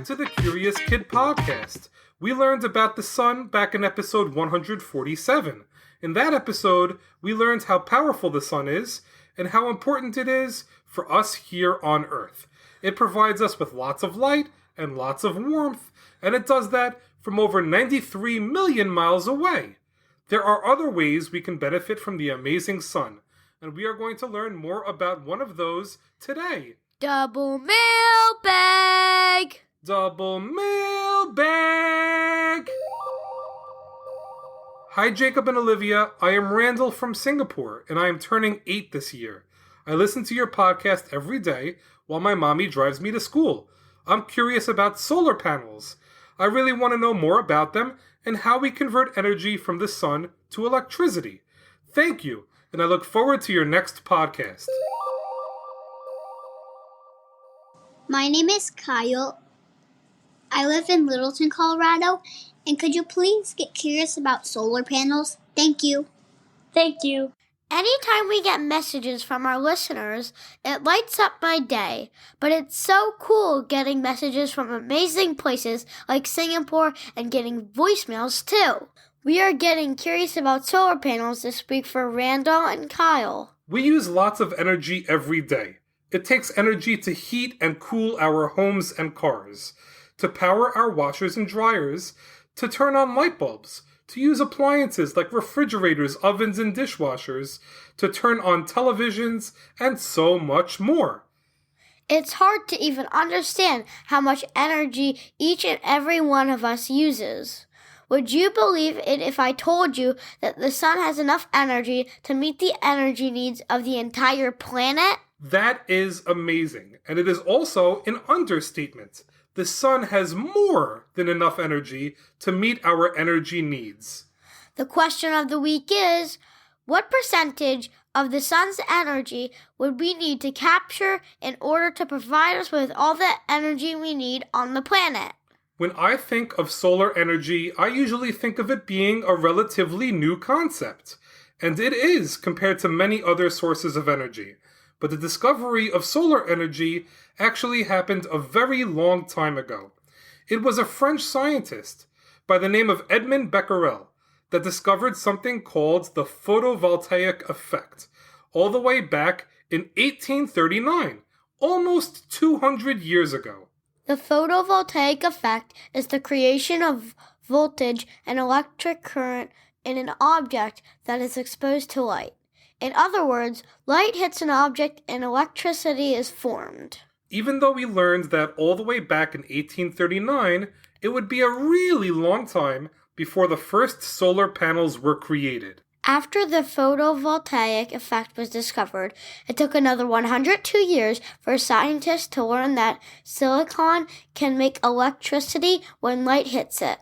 to the Curious Kid podcast. We learned about the sun back in episode 147. In that episode, we learned how powerful the sun is and how important it is for us here on Earth. It provides us with lots of light and lots of warmth, and it does that from over 93 million miles away. There are other ways we can benefit from the amazing sun, and we are going to learn more about one of those today. Double mailbag! Double mailbag! Hi Jacob and Olivia, I am Randall from Singapore, and I am turning 8 this year. I listen to your podcast every day while my mommy drives me to school. I'm curious about solar panels. I really want to know more about them and how we convert energy from the sun to electricity. Thank you, and I look forward to your next podcast. My name is Kyle. I live in Littleton, Colorado, and could you please get curious about solar panels? Thank you. Thank you. Anytime we get messages from our listeners, it lights up my day. But it's so cool getting messages from amazing places like Singapore and getting voicemails too. We are getting curious about solar panels this week for Randall and Kyle. We use lots of energy every day. It takes energy to heat and cool our homes and cars, to power our washers and dryers, to turn on light bulbs, to use appliances like refrigerators, ovens, and dishwashers, to turn on televisions, and so much more. It's hard to even understand how much energy each and every one of us uses. Would you believe it if I told you that the sun has enough energy to meet the energy needs of the entire planet? That is amazing, and it is also an understatement. The sun has more than enough energy to meet our energy needs. The question of the week is, what percentage of the sun's energy would we need to capture in order to provide us with all the energy we need on the planet? When I think of solar energy, I usually think of it being a relatively new concept, and it is compared to many other sources of energy. But the discovery of solar energy actually happened a very long time ago. It was a French scientist by the name of Edmond Becquerel that discovered something called the photovoltaic effect, all the way back in 1839, almost 200 years ago. The photovoltaic effect is the creation of voltage and electric current in an object that is exposed to light. In other words, light hits an object and electricity is formed. Even though we learned that all the way back in 1839, it would be a really long time before the first solar panels were created. After the photovoltaic effect was discovered, it took another 102 years for scientists to learn that silicon can make electricity when light hits it.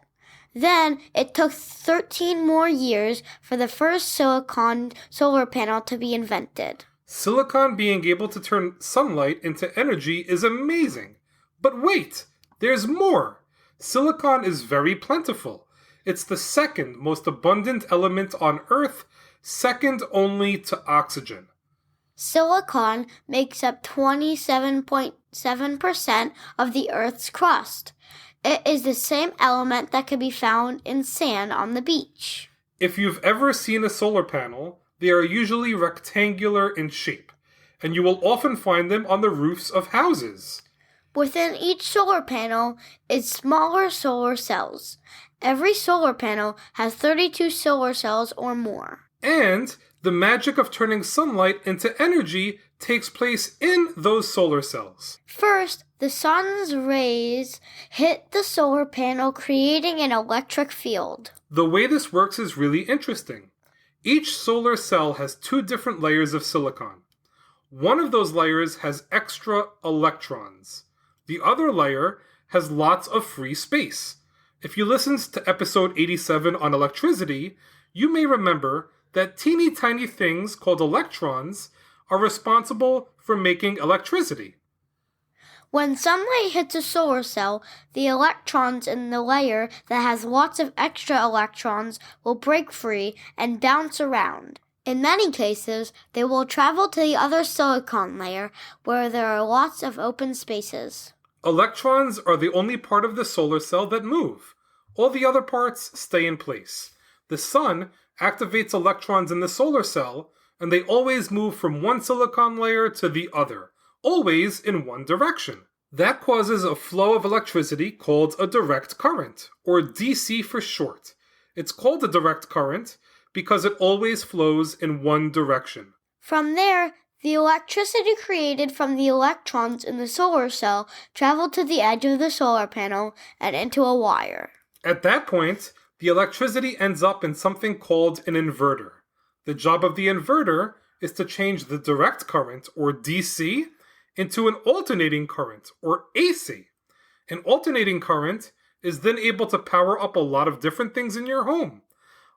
Then, it took 13 more years for the first silicon solar panel to be invented. Silicon being able to turn sunlight into energy is amazing. But wait, there's more. Silicon is very plentiful. It's the second most abundant element on Earth, second only to oxygen. Silicon makes up 27.7% of the Earth's crust. It is the same element that can be found in sand on the beach. If you've ever seen a solar panel, they are usually rectangular in shape, and you will often find them on the roofs of houses. Within each solar panel is smaller solar cells. Every solar panel has 32 solar cells or more. And the magic of turning sunlight into energy takes place in those solar cells. First, the sun's rays hit the solar panel, creating an electric field. The way this works is really interesting. Each solar cell has 2 different layers of silicon. One of those layers has extra electrons. The other layer has lots of free space. If you listened to episode 87 on electricity, you may remember that teeny tiny things called electrons are responsible for making electricity. When sunlight hits a solar cell, the electrons in the layer that has lots of extra electrons will break free and bounce around. In many cases, they will travel to the other silicon layer where there are lots of open spaces. Electrons are the only part of the solar cell that move. All the other parts stay in place. The sun activates electrons in the solar cell, and they always move from one silicon layer to the other, always in one direction. That causes a flow of electricity called a direct current, or DC for short. It's called a direct current because it always flows in one direction. From there, the electricity created from the electrons in the solar cell traveled to the edge of the solar panel and into a wire. At that point, the electricity ends up in something called an inverter. The job of the inverter is to change the direct current, or DC, into an alternating current, or AC. An alternating current is then able to power up a lot of different things in your home.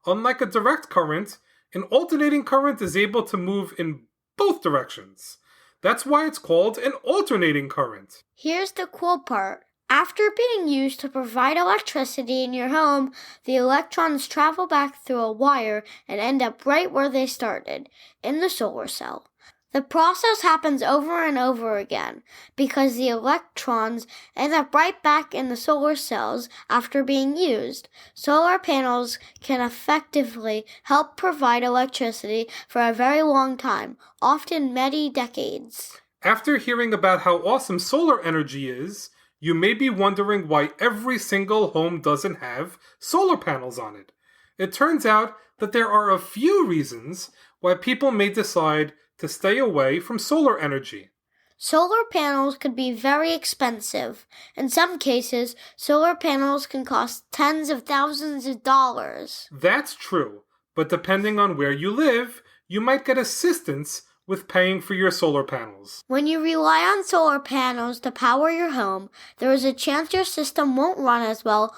Unlike a direct current, an alternating current is able to move in both directions. That's why it's called an alternating current. Here's the cool part. After being used to provide electricity in your home, the electrons travel back through a wire and end up right where they started, in the solar cell. The process happens over and over again because the electrons end up right back in the solar cells after being used. Solar panels can effectively help provide electricity for a very long time, often many decades. After hearing about how awesome solar energy is, you may be wondering why every single home doesn't have solar panels on it. It turns out that there are a few reasons why people may decide to stay away from solar energy. Solar panels could be very expensive. In some cases, solar panels can cost tens of thousands of dollars. That's true, but depending on where you live, you might get assistance with paying for your solar panels. When you rely on solar panels to power your home, there is a chance your system won't run as well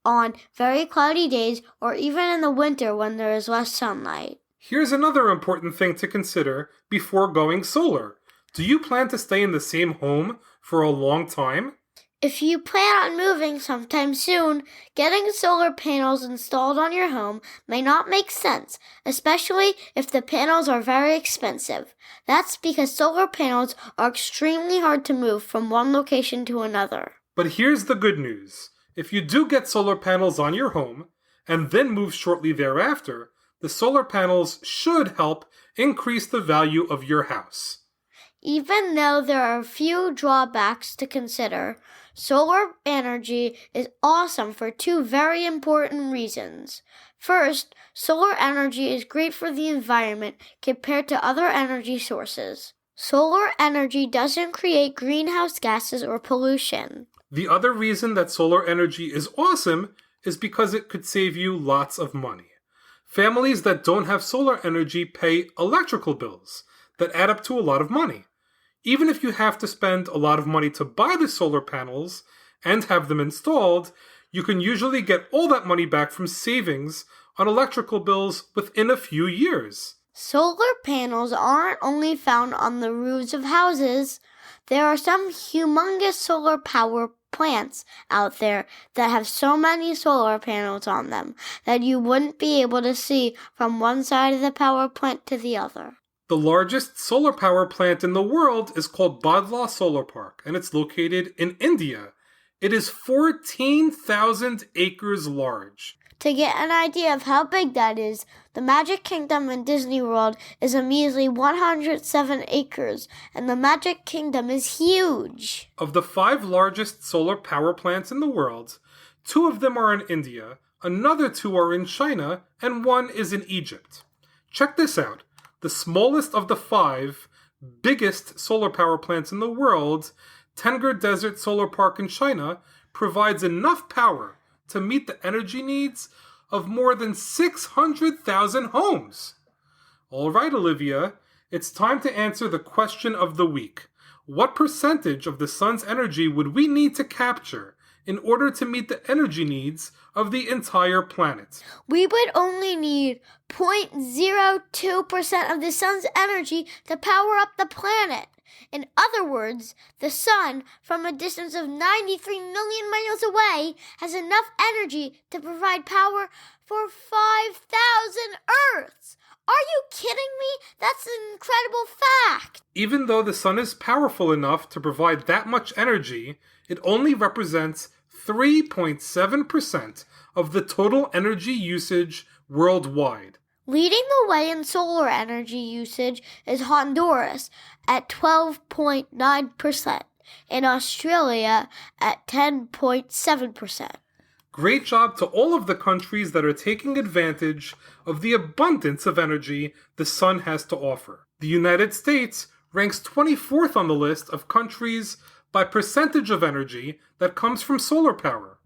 on very cloudy days or even in the winter when there is less sunlight. Here's another important thing to consider before going solar. Do you plan to stay in the same home for a long time? If you plan on moving sometime soon, getting solar panels installed on your home may not make sense, especially if the panels are very expensive. That's because solar panels are extremely hard to move from one location to another. But here's the good news. If you do get solar panels on your home, and then move shortly thereafter, the solar panels should help increase the value of your house. Even though there are a few drawbacks to consider, solar energy is awesome for two very important reasons. First, solar energy is great for the environment compared to other energy sources. Solar energy doesn't create greenhouse gases or pollution. The other reason that solar energy is awesome is because it could save you lots of money. Families that don't have solar energy pay electrical bills that add up to a lot of money. Even if you have to spend a lot of money to buy the solar panels and have them installed, you can usually get all that money back from savings on electrical bills within a few years. Solar panels aren't only found on the roofs of houses. There are some humongous solar power plants out there that have so many solar panels on them that you wouldn't be able to see from one side of the power plant to the other. The largest solar power plant in the world is called Badla Solar Park, and it's located in India. It is 14,000 acres large. To get an idea of how big that is, the Magic Kingdom in Disney World is a measly 107 acres, and the Magic Kingdom is huge. Of the 5 largest solar power plants in the world, 2 of them are in India, another 2 are in China, and 1 is in Egypt. Check this out. The smallest of the 5 biggest solar power plants in the world, Tengger Desert Solar Park in China, provides enough power to meet the energy needs of more than 600,000 homes. All right, Olivia, it's time to answer the question of the week. What percentage of the sun's energy would we need to capture in order to meet the energy needs of the entire planet? We would only need 0.02% of the sun's energy to power up the planet. In other words, the sun, from a distance of 93 million miles away, has enough energy to provide power for 5,000 Earths. Are you kidding me? That's an incredible fact. Even though the sun is powerful enough to provide that much energy, it only represents 3.7% of the total energy usage worldwide. Leading the way in solar energy usage is Honduras at 12.9% and Australia at 10.7%. Great job to all of the countries that are taking advantage of the abundance of energy the sun has to offer. The United States ranks 24th on the list of countries by percentage of energy that comes from solar power.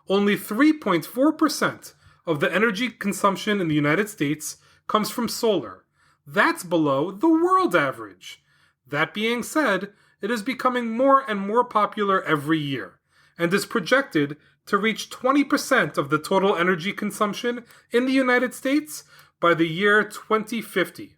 Only 3.4% of the energy consumption in the United States comes from solar. That's below the world average. That being said, it is becoming more and more popular every year, and is projected to reach 20% of the total energy consumption in the United States by the year 2050.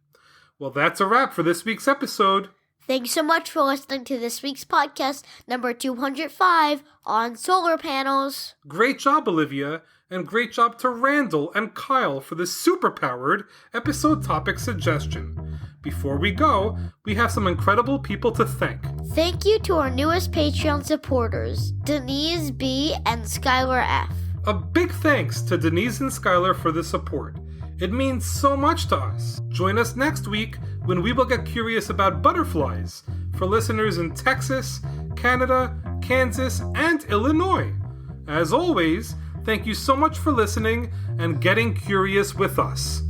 Well, that's a wrap for this week's episode. Thanks so much for listening to this week's podcast, number 205, on solar panels. Great job, Olivia, and great job to Randall and Kyle for the super-powered episode topic suggestion. Before we go, we have some incredible people to thank. Thank you to our newest Patreon supporters, Denise B. and Skylar F. A big thanks to Denise and Skylar for the support. It means so much to us. Join us next week when we will get curious about butterflies for listeners in Texas, Canada, Kansas, and Illinois. As always, thank you so much for listening and getting curious with us.